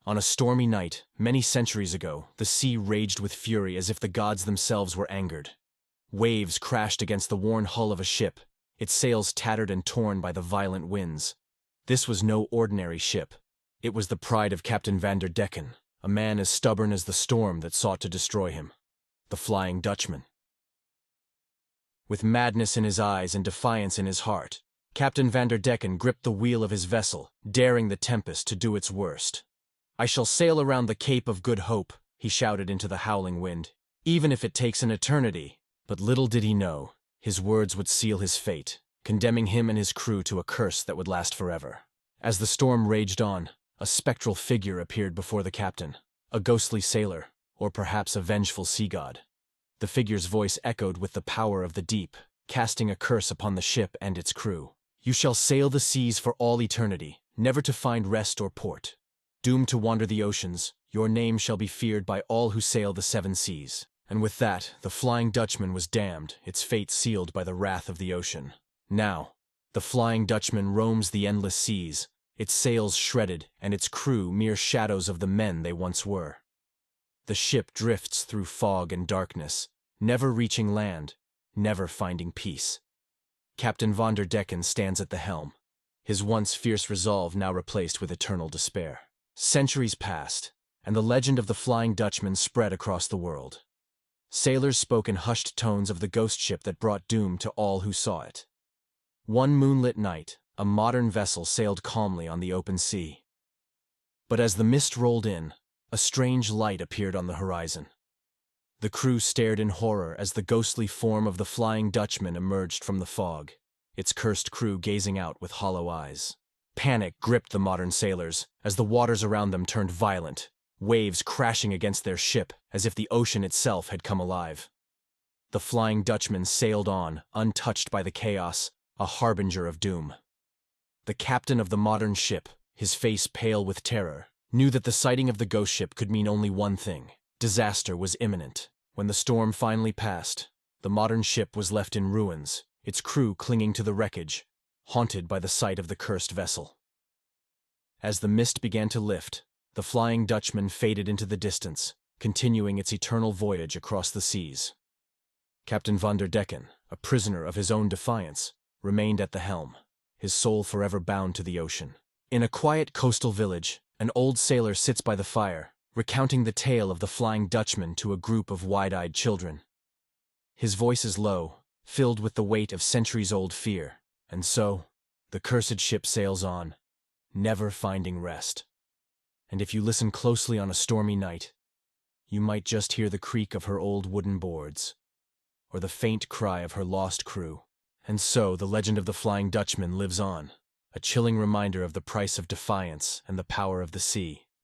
On a stormy night, many centuries ago, the sea raged with fury as if the gods themselves were angered. Waves crashed against the worn hull of a ship, its sails tattered and torn by the violent winds. This was no ordinary ship. It was the pride of Captain Decken, a man as stubborn as the storm that sought to destroy him. The Flying Dutchman. With madness in his eyes and defiance in his heart, Captain Decken gripped the wheel of his vessel, daring the tempest to do its worst. "I shall sail around the Cape of Good Hope," he shouted into the howling wind, "even if it takes an eternity." But little did he know, his words would seal his fate, condemning him and his crew to a curse that would last forever. As the storm raged on, a spectral figure appeared before the captain, a ghostly sailor, or perhaps a vengeful sea god. The figure's voice echoed with the power of the deep, casting a curse upon the ship and its crew. "You shall sail the seas for all eternity, never to find rest or port. Doomed to wander the oceans, your name shall be feared by all who sail the seven seas." And with that, the Flying Dutchman was damned, its fate sealed by the wrath of the ocean. Now, the Flying Dutchman roams the endless seas, its sails shredded and its crew mere shadows of the men they once were. The ship drifts through fog and darkness, never reaching land, never finding peace. Captain Decken stands at the helm, his once fierce resolve now replaced with eternal despair. Centuries passed, and the legend of the Flying Dutchman spread across the world. Sailors spoke in hushed tones of the ghost ship that brought doom to all who saw it. One moonlit night, a modern vessel sailed calmly on the open sea. But as the mist rolled in, a strange light appeared on the horizon. The crew stared in horror as the ghostly form of the Flying Dutchman emerged from the fog, its cursed crew gazing out with hollow eyes. Panic gripped the modern sailors as the waters around them turned violent, waves crashing against their ship as if the ocean itself had come alive. The Flying Dutchman sailed on, untouched by the chaos, a harbinger of doom. The captain of the modern ship, his face pale with terror, knew that the sighting of the ghost ship could mean only one thing: disaster was imminent. When the storm finally passed, the modern ship was left in ruins, its crew clinging to the wreckage, haunted by the sight of the cursed vessel. As the mist began to lift, the Flying Dutchman faded into the distance, continuing its eternal voyage across the seas. Captain Decken, a prisoner of his own defiance, remained at the helm, his soul forever bound to the ocean. In a quiet coastal village, an old sailor sits by the fire, recounting the tale of the Flying Dutchman to a group of wide-eyed children. His voice is low, filled with the weight of centuries-old fear, and so, the cursed ship sails on, never finding rest. And if you listen closely on a stormy night, you might just hear the creak of her old wooden boards, or the faint cry of her lost crew. And so the legend of the Flying Dutchman lives on, a chilling reminder of the price of defiance and the power of the sea.